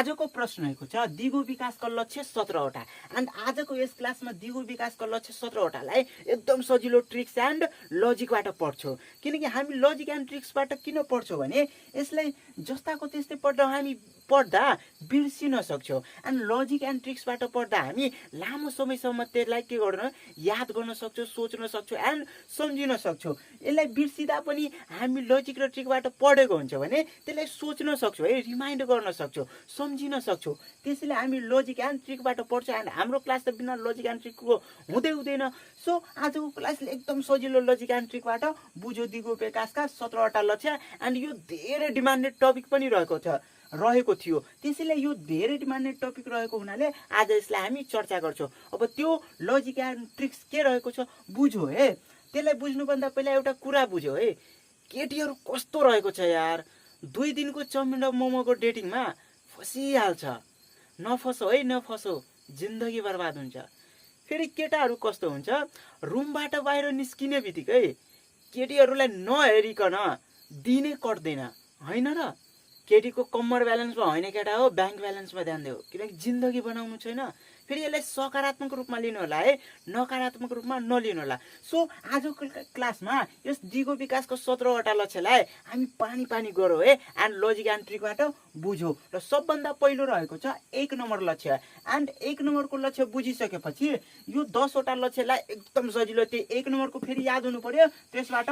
आजको प्रश्न रहेको छ दिगो विकासका लक्ष्य 17वटा एन्ड आजको यस क्लासमा दिगो विकासका लक्ष्य 17वटालाई एकदम सजिलो ट्रिक्स एन्ड लजिकबाट पढ्छौँ। किनकि हामी लजिक एन्ड ट्रिक्सबाट किन पढ्छौँ भने यसलाई जस्ताको त्यस्तै पढ्दा हामी पढ्दा बिर्सिन सक्छौँ एन्ड लजिक एन्ड ट्रिक्सबाट पढ्दा हामी लामो समयसम्म त्यसलाई के गर्न याद गर्न सक्छौँ, सोच्न सक्छौँ एन्ड सम्झिन सक्छौँ। यसलाई बिर्सिँदा पनि हामी लजिक र ट्रिकबाट पढेको हुन्छ भने त्यसलाई सोच्न सक्छौँ है, रिमाइन्ड गर्न सक्छौँ, सम्झिन सक्छौँ। त्यसैले हामी लजिक एन्ड ट्रिकबाट पढ्छौँ एन्ड हाम्रो क्लास त बिना लजिक एन्ड ट्रिकको हुँदै हुँदैन। सो आजको क्लासले एकदम सजिलो लजिक एन्ड ट्रिकबाट बुझ्यो दिगो विकासका 17वटा लक्ष्य एन्ड यो धेरै डिमान्डेड टपिक पनि रहेको थियो। त्यसैले यो धेरै डिमान्डेड टपिक रहेको हुनाले आज यसलाई हामी चर्चा गर्छौँ। अब त्यो लजिक एन्ड ट्रिक्स के रहेको छ बुझ्यो है। त्यसलाई बुझ्नुभन्दा पहिला एउटा कुरा बुझ्यो है, केटीहरू कस्तो रहेको छ यार, 2 दिनको चाउमिन र मोमोको डेटिङमा फसिहाल्छ। नफसो है, नफसो, जिन्दगी बर्बाद हुन्छ। फेरि केटाहरू कस्तो हुन्छ, रुमबाट बाहिर निस्किने बित्तिकै केटीहरूलाई नहेरिकन दिनै कट्दैन होइन र। केटीको कम्मर ब्यालेन्समा होइन केटा हो, ब्याङ्क ब्यालेन्समा ध्यान दियो, किनकि जिन्दगी बनाउनु छैन। फेरि यसलाई सकारात्मक रूपमा लिनु होला है, नकारात्मक रूपमा नलिनु होला। सो आजको क्लासमा यस दिगो विकासको 17वटा लक्ष्यलाई हामी पानी पानी गरौँ है एन्ड लजिक एन्ड ट्रिकबाट बुझौँ। र सबभन्दा पहिलो रहेको छ 1 नम्बर लक्ष्य एन्ड 1 नम्बरको लक्ष्य बुझिसकेपछि यो 10वटा लक्ष्यलाई एकदम सजिलो, त्यो 1 नम्बरको फेरि याद हुनु पर्यो, त्यसबाट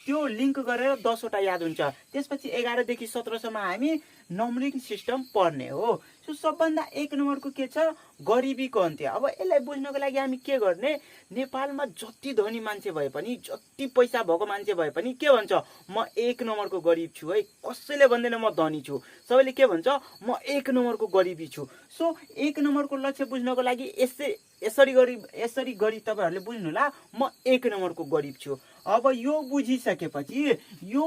त्यो लिङ्क गरेर 10वटा याद हुन्छ। त्यसपछि 11 देखि 17 सम्म हामी नम्बरिङ सिस्टम पढ्ने हो। सो सबभन्दा 1 नम्बरको के छ, गरिबीको अन्त्य। अब यसलाई बुझ्नको लागि हामी के गर्ने, नेपालमा जति धनी मान्छे भए पनि, जति पैसा भएको मान्छे भए पनि के भन्छ, म 1 नम्बरको गरिब छु है। कसैले भन्दैन म धनी छु, सबैले के भन्छ, म 1 नम्बरको गरिबी छु। सो 1 नम्बरको लक्ष्य बुझ्नको लागि यसरी गरी तपाईँहरूले बुझ्नुहोला, म 1 नम्बरको गरिब छु। अब यो बुझिसकेपछि यो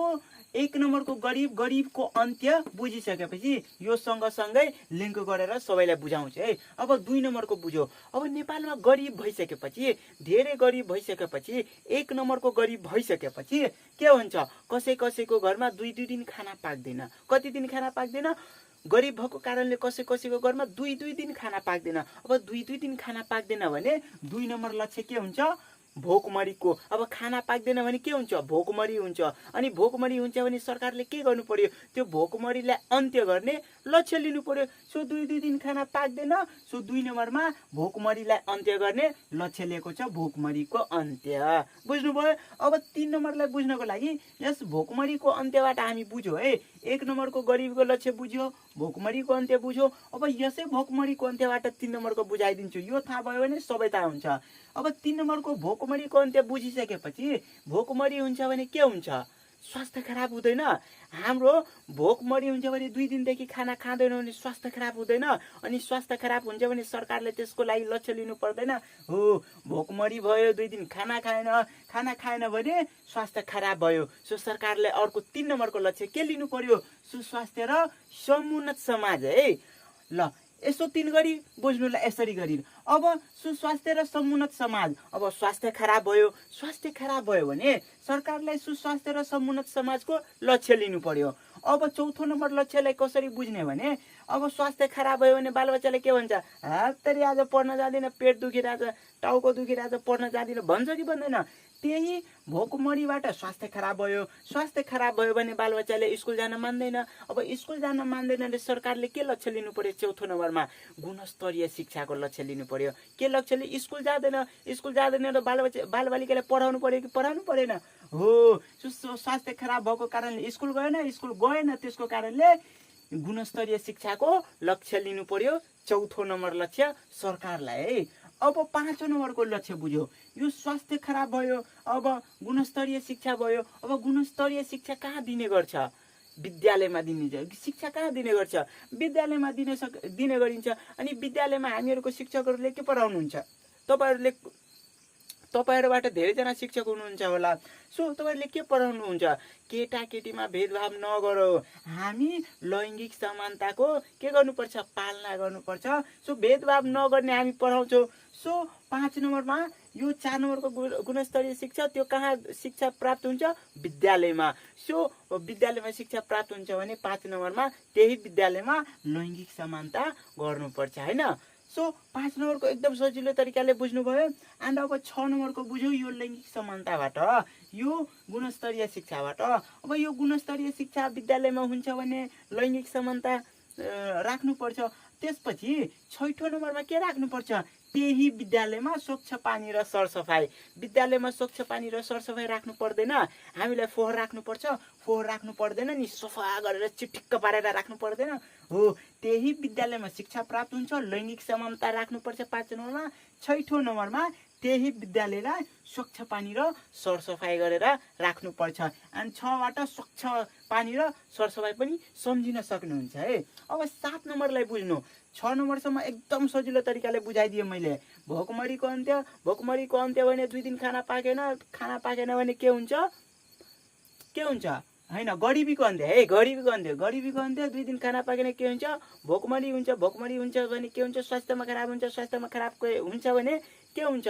1 नम्बरको गरिबको अन्त्य बुझिसकेपछि यो सँगसँगै लिङ्क गरेर सबैलाई बुझाउँछ है। अब 2 नम्बरको बुझ्यो। अब नेपालमा गरिब भइसकेपछि, धेरै गरिब भइसकेपछि, 1 नम्बरको गरिब भइसकेपछि के हुन्छ, कसैको घरमा 2 दिन खाना पाक्दैन। कति दिन खाना पाक्दैन, गरिब भएको कारणले कसैको घरमा 2 दिन खाना पाक्दैन। अब 2 दिन खाना पाक्दैन भने 2 नम्बर लक्ष्य के हुन्छ, भोकमरीको। अब खाना पाक्दैन भने के हुन्छ, भोकमरी हुन्छ। अनि भोकमरी हुन्छ भने सरकारले के गर्नु पर्यो, त्यो भोकमरीलाई अन्त्य गर्ने लक्ष्य लिनु पर्यो। सो 2 दिन खाना पाक्दैन, सो 2 नम्बरमा भोकमरीलाई अन्त्य गर्ने लक्ष्य लिएको छ, भोकमरीको अन्त्य। बुझ्नुभयो। अब 3 नम्बरलाई बुझ्नको लागि यस भोकमरीको अन्त्यबाट हामी बुझ्यो है, 1 नम्बरको गरिबको लक्ष्य बुझ्यो, भोकमरीको अन्त्य बुझ्यो। अब यसै भोकमरीको अन्त्यबाट 3 नम्बरको बुझाइदिन्छु, यो थाहा भयो भने सबै थाहा हुन्छ। अब 3 नम्बरको भोकमरीको अन्त्य बुझिसकेपछि भोकमरी हुन्छ भने के हुन्छ, स्वास्थ्य खराब हुँदैन। हाम्रो भोकमरी हुन्छ भने 2 दिनदेखि खाना खाँदैन भने स्वास्थ्य खराब हुँदैन। अनि स्वास्थ्य खराब हुन्छ भने सरकारले त्यसको लागि लक्ष्य लिनु पर्दैन हो। भोकमरी भयो, 2 दिन खाना खाएन भने स्वास्थ्य खराब भयो। सो सरकारले अर्को 3 नम्बरको लक्ष्य के लिनु पर्यो, सुस्वास्थ्य र समुन्नत समाज है। ल यसो 3 गरी बुझ्नुलाई यसरी गरी। अब सुस्वास्थ्य र समुन्नत समाज, अब स्वास्थ्य खराब भयो भने सरकारलाई सुस्वास्थ्य र समुन्नत समाजको लक्ष्य लिनु पर्यो। अब चौथो नम्बर लक्ष्यलाई कसरी बुझ्ने भने, अब स्वास्थ्य खराब भयो भने बालबच्चाले के भन्छ, हातरी आज पढ्न जाँदिन, पेट दुखिरहेछ, टाउको दुखिरहेछ, पढ्न जाँदिन भन्छ कि भन्दैन। त्यही भोकमरीबाट स्वास्थ्य खराब भयो भने बालबच्चाले स्कुल जान मान्दैन। अब स्कुल जान मान्दैन भने सरकारले के लक्ष्य लिनु पर्यो, चौथो नम्बरमा गुणस्तरीय शिक्षाको लक्ष्य लिनु पर्यो। के लक्ष्यले, स्कुल जाँदैन र बालबालिकालाई पढाउनु पर्यो कि पढाउनु परेन हो। स्वास्थ्य खराब भएको कारणले स्कुल गएन, त्यसको कारणले गुणस्तरीय शिक्षाको लक्ष्य लिनु पर्यो, चौथो नम्बर लक्ष्य सरकारलाई है। अब 5 नम्बरको लक्ष्य बुझ्यो, यो स्वास्थ्य खराब भयो, अब गुणस्तरीय शिक्षा भयो। अब गुणस्तरीय शिक्षा कहाँ दिने गर्छ, विद्यालयमा दिने शिक्षा कहाँ दिने गर्छ, विद्यालयमा दिने गरिन्छ। अनि विद्यालयमा हामीहरूको शिक्षकहरूले के पढाउनुहुन्छ, तपाईहरुबाट धेरैजना शिक्षक हुनुहुन्छ होला। सो तपाईहरुले के पढाउनुहुन्छ? केटाकेटीमा भेदभाव नगरौ, हामी लैङ्गिक समानताको के गर्नुपर्छ? पालना गर्नुपर्छ। सो भेदभाव नगर्ने हामी पढाउँछौँ। सो 5 नम्बरमा यो 4 नम्बरको गुणस्तरीय शिक्षा त्यो कहाँ शिक्षा प्राप्त हुन्छ? विद्यालयमा। सो विद्यालयमा शिक्षा प्राप्त हुन्छ भने 5 नम्बरमा त्यही विद्यालयमा लैङ्गिक समानता गर्नुपर्छ हैन। सो 5 नम्बरको एकदम सजिलो तरिकाले बुझ्नुभयो। एन्ड अब 6 नम्बरको बुझ्यौ यो लैङ्गिक समानताबाट, यो गुणस्तरीय शिक्षाबाट। अब यो गुणस्तरीय शिक्षा विद्यालयमा हुन्छ भने लैङ्गिक समानता राख्नुपर्छ। त्यसपछि 6 नम्बरमा के राख्नुपर्छ? त्यही विद्यालयमा स्वच्छ पानी र सरसफाई। विद्यालयमा स्वच्छ पानी र सरसफाई राख्नु पर्दैन? हामीलाई फोहोर राख्नुपर्छ? फोहोर राख्नु पर्दैन नि, सफा गरेर चिटिक्क पारेर राख्नु पर्दैन हो। त्यही विद्यालयमा शिक्षा प्राप्त हुन्छ, लैङ्गिक समानता राख्नुपर्छ 5 नम्बरमा। 6 नम्बरमा त्यही विद्यालयलाई स्वच्छ पानी र सरसफाई गरेर राख्नुपर्छ। अनि 6 बाट स्वच्छ पानी र सरसफाई पनि सम्झिन सक्नुहुन्छ है। अब 7 नम्बरलाई बुझ्नु। 6 नम्बरसम्म एकदम सजिलो तरिकाले बुझाइदिएँ मैले। भोकमरीको अन्त्य, भोकमरीको अन्त्य भने 2 दिन खाना पाकेन, खाना पाकेन भने के हुन्छ? के हुन्छ? हैन, गरिबीको अन्त्य है, गरिबीको अन्त्य। गरिबीको अन्त्य 2 दिन खाना पाकेन के हुन्छ? भोकमरी हुन्छ। भोकमरी हुन्छ भने के हुन्छ? स्वास्थ्यमा खराब हुन्छ। स्वास्थ्यमा खराब हुन्छ भने के हुन्छ?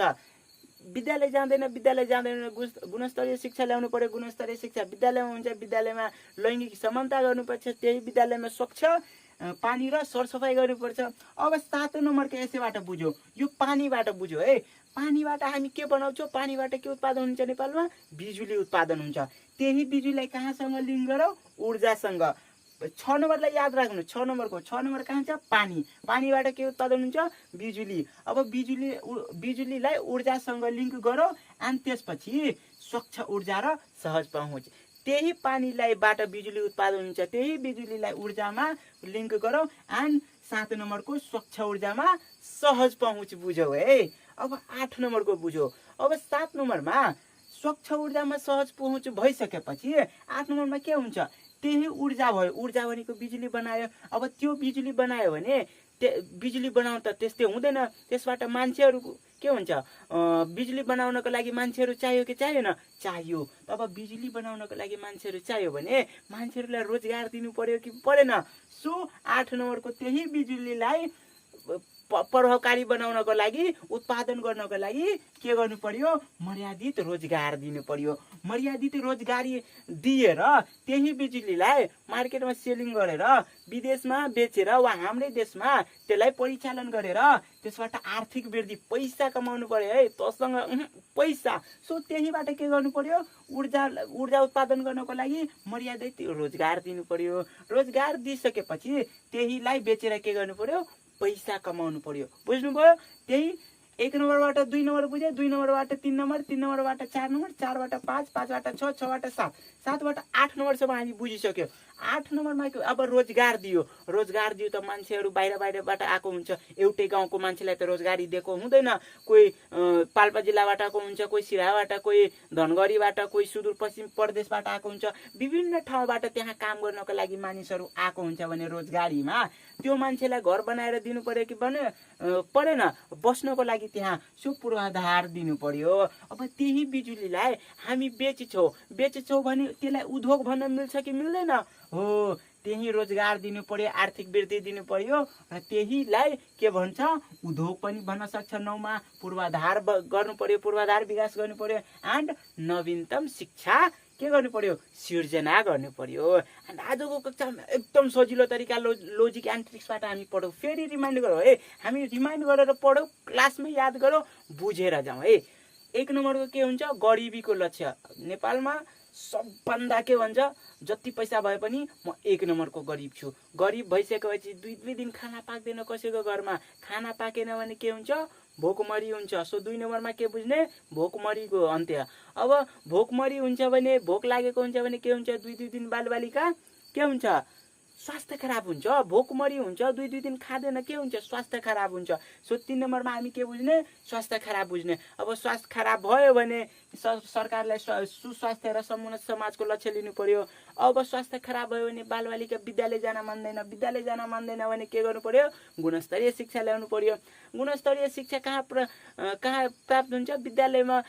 विद्यालय जाँदैन। विद्यालय जाँदैन गुणस्तरीय शिक्षा ल्याउनु पर्यो। गुणस्तरीय शिक्षा विद्यालयमा हुन्छ। विद्यालयमा लैङ्गिक समानता गर्नुपर्छ। त्यही विद्यालयमा स्वच्छ पानी र सरसफाई गर्नुपर्छ। अब 7 नम्बरको यसैबाट बुझ्यो, यो पानीबाट बुझ्यो है। पानीबाट हामी के बनाउँछौँ? पानीबाट के उत्पादन हुन्छ नेपालमा? बिजुली उत्पादन हुन्छ। त्यही बिजुलीलाई कहाँसँग लिङ्क गरौँ? ऊर्जासँग। 6 नम्बरलाई याद राख्नु। 6 नम्बर कहाँ छ? पानी। पानीबाट के उत्पादन हुन्छ? बिजुली। अब बिजुलीलाई ऊर्जासँग लिङ्क गरौँ अनि त्यसपछि स्वच्छ ऊर्जा र सहज पहुँच। त्यही पानीलाई बाट बिजुली उत्पादन हुन्छ, त्यही बिजुलीलाई ऊर्जामा लिङ्क गरौँ एन्ड 7 नम्बरको स्वच्छ ऊर्जामा सहज पहुँच बुझौ है। अब 8 नम्बरको बुझौ। अब 7 नम्बरमा स्वच्छ ऊर्जामा सहज पहुँच भइसकेपछि 8 नम्बरमा के हुन्छ? त्यही ऊर्जा भयो। ऊर्जा भनेको बिजुली बनायो। अब त्यो बिजुली बनायो भने बिजुली बनाउन त त्यस्तै हुँदैन। त्यसबाट मान्छेहरू के हुन्छ? बिजुली बनाउनको लागि मान्छेहरू चाहियो कि चाहिएन? चाहियो। तब बिजुली बनाउनको लागि मान्छेहरू चाहियो भने मान्छेहरूलाई रोजगार दिनु पर्यो कि परेन? सो 8 नम्बरको त्यही बिजुलीलाई प्रभावकारी बनाउनको लागि, उत्पादन गर्नको लागि के गर्नु पर्यो? मर्यादित रोजगार दिनु पर्यो। मर्यादित रोजगारी दिएर त्यही बिजुलीलाई मार्केटमा सेलिङ गरेर विदेशमा बेचेर वा हाम्रै देशमा त्यसलाई परिचालन गरेर त्यसबाट आर्थिक वृद्धि पैसा कमाउनु पर्यो है। तसँग पैसा। सो त्यहीबाट के गर्नु पर्यो? ऊर्जा उत्पादन गर्नको लागि मर्यादित रोजगार दिनु पर्यो। रोजगार दिइसकेपछि त्यहीलाई बेचेर के गर्नु पर्यो? पैसा कमाउनु पर्यो। बुझ्नुभयो? त्यही 1 नम्बरबाट 2 नम्बर बुझ्यो, 2 नम्बरबाट 3 नम्बर, 3 नम्बरबाट 4 नम्बर, 4 बाट 5, 5 बाट 6, 6 बाट 7, 7 बाट 8 नम्बरसम्म हामी बुझिसक्यो। 8 नम्बरमा अब रोजगार दियो। रोजगार दियो त मान्छेहरू बाहिरबाट आएको हुन्छ। एउटै गाउँको मान्छेलाई त रोजगारी दिएको हुँदैन। कोही पाल्पा जिल्लाबाट आएको हुन्छ, कोही सिराहाबाट, कोही धनगढीबाट, कोही सुदूरपश्चिम प्रदेशबाट आएको हुन्छ। विभिन्न ठाउँबाट त्यहाँ काम गर्नको लागि मानिसहरू आएको हुन्छ भने रोजगारीमा त्यो मान्छेलाई घर बनाएर दिनु पर्यो कि परेन? बस्नको लागि त्यहाँ पूर्वाधार दिनु पर्यो। अब त्यही बिजुलीलाई हामी बेचेछौँ भने त्यसलाई उद्योग भन्न मिल्छ कि मिल्दैन? हो, त्यही रोजगार दिनु पर्यो, आर्थिक वृद्धि दिनु पर्यो र त्यहीलाई के भन्छ? उद्योग पनि भन्न सक्छ। 9 मा पूर्वाधार गर्नु पर्यो, पूर्वाधार विकास गर्नु पर्यो एन्ड नवीनतम शिक्षा के गर्नु पर्यो? सिर्जना गर्नु पर्यो। अनि आजको कक्षामा एकदम सजिलो तरिका लोजिक एन्ड ट्रिक्सबाट हामी पढौँ। फेरि रिमाइन्ड गरौँ है। हामी रिमाइन्ड गरेर पढौँ, क्लासमै याद गरौँ, बुझेर जाउँ है। 1 नम्बरको के हुन्छ? गरिबीको लक्ष्य। नेपालमा सबभन्दा के भन्छ? जति पैसा भए पनि म 1 नम्बरको गरिब छु। गरिब भइसकेपछि 2 दिन खाना पाक्दैन कसैको घरमा। खाना पाकेन भने के हुन्छ? भोकमरी हुन्छ। सो 2 नम्बरमा के बुझ्ने? भोकमरीको अन्त्य। अब भोकमरी हुन्छ भने, भोक लागेको हुन्छ भने के हुन्छ? 2 दिन बालबालिका के हुन्छ? स्वास्थ्य खराब हुन्छ, भोकमरी हुन्छ, 2 दिन खाँदैन के हुन्छ, स्वास्थ्य खराब हुन्छ। सो 3 नम्बरमा हामी के बुझ्ने, स्वास्थ्य खराब बुझ्ने। अब स्वास्थ्य खराब भयो भने सरकारलाई सुस्वास्थ्य र समुन्नत समाजको लक्ष्य लिनु पर्यो। अब स्वास्थ्य खराब भयो भने बालबालिका विद्यालय जान मान्दैन, विद्यालय जान मान्दैन भने के गर्नु पर्यो, गुणस्तरीय शिक्षा ल्याउनु पर्यो। गुणस्तरीय शिक्षा कहाँ प्राप्त हुन्छ, विद्यालयमा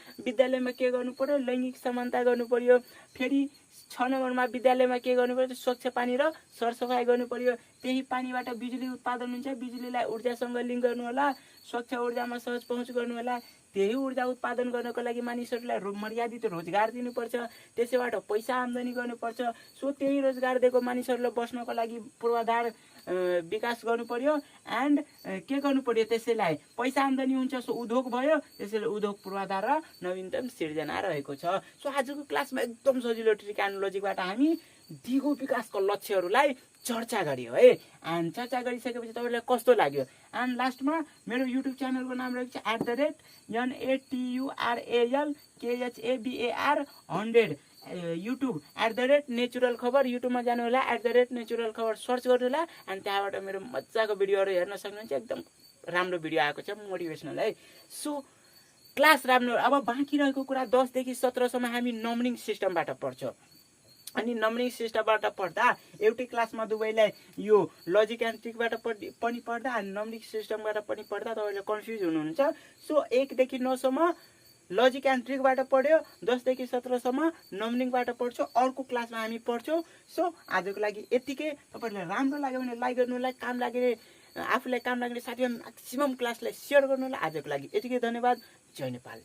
के गर्नु पर्यो, लैङ्गिक समानता गर्नु पर्यो। फेरि 6 नम्बरमा विद्यालयमा के गर्नु पर्यो, स्वच्छ पानी र सरसफाइ गर्नु पर्यो। त्यही पानीबाट बिजुली उत्पादन हुन्छ, बिजुलीलाई ऊर्जासँग लिङ्क गर्नु होला, स्वच्छ ऊर्जामा सहज पहुँच गर्नु होला। त्यही ऊर्जा उत्पादन गर्नको लागि मानिसहरूलाई मर्यादित रोजगार दिनुपर्छ, त्यसैबाट पैसा आम्दानी गर्नुपर्छ। सो त्यही रोजगार दिएको मानिसहरूलाई बस्नको लागि पूर्वाधार विकास गर्नु पर्यो। एन्ड के गर्नु पर्यो, त्यसैलाई पैसा आम्दानी हुन्छ, सो उद्योग भयो, त्यसैले उद्योग पूर्वाधार र नवीनतम सिर्जना रहेको छ। सो आजको क्लासमा एकदम सजिलो ट्रिक एन्ड लजिकबाट हामी दिगो विकासको लक्ष्यहरूलाई चर्चा गरियो है। एन्ड चर्चा गरिसकेपछि तपाईँलाई कस्तो लाग्यो। एन्ड लास्टमा मेरो युट्युब च्यानलको नाम रहेको छ @NATURALKHABAR100 युट्युब @नेचुरल खबर। युट्युबमा जानु होला, @नेचुरल खबर सर्च गर्नु होला। अनि त्यहाँबाट मेरो मजाको भिडियोहरू हेर्न सक्नुहुन्छ। एकदम राम्रो भिडियो आएको छ, मोटिभेसनल है। सो क्लास राम्रो। अब बाँकी रहेको कुरा 10 देखि 17 सम्म हामी नम्बरिङ सिस्टमबाट पढ्छौँ। अनि नम्बरिङ सिस्टमबाट पढ्दा एउटै क्लासमा दुवैलाई यो लजिक एन्ड ट्रिकबाट पनि पढ्दा अनि नम्बरिङ सिस्टमबाट पनि पढ्दा तपाईँले कन्फ्युज हुनुहुन्छ। सो 1 देखि 9 सम्म लजिक एन्ड ट्रिकबाट पढ्यो, 10 देखि 17 सम्म नम्बरिङबाट पढ्छौँ। अर्को क्लासमा हामी पढ्छौँ। सो आजको लागि यतिकै। तपाईँहरूलाई राम्रो लाग्यो भने लाइक गर्नु होला, आफूलाई काम लाग्ने साथीमा म्याक्सिमम क्लासलाई सेयर गर्नु होला। आजको लागि यतिकै, धन्यवाद। जय नेपाल।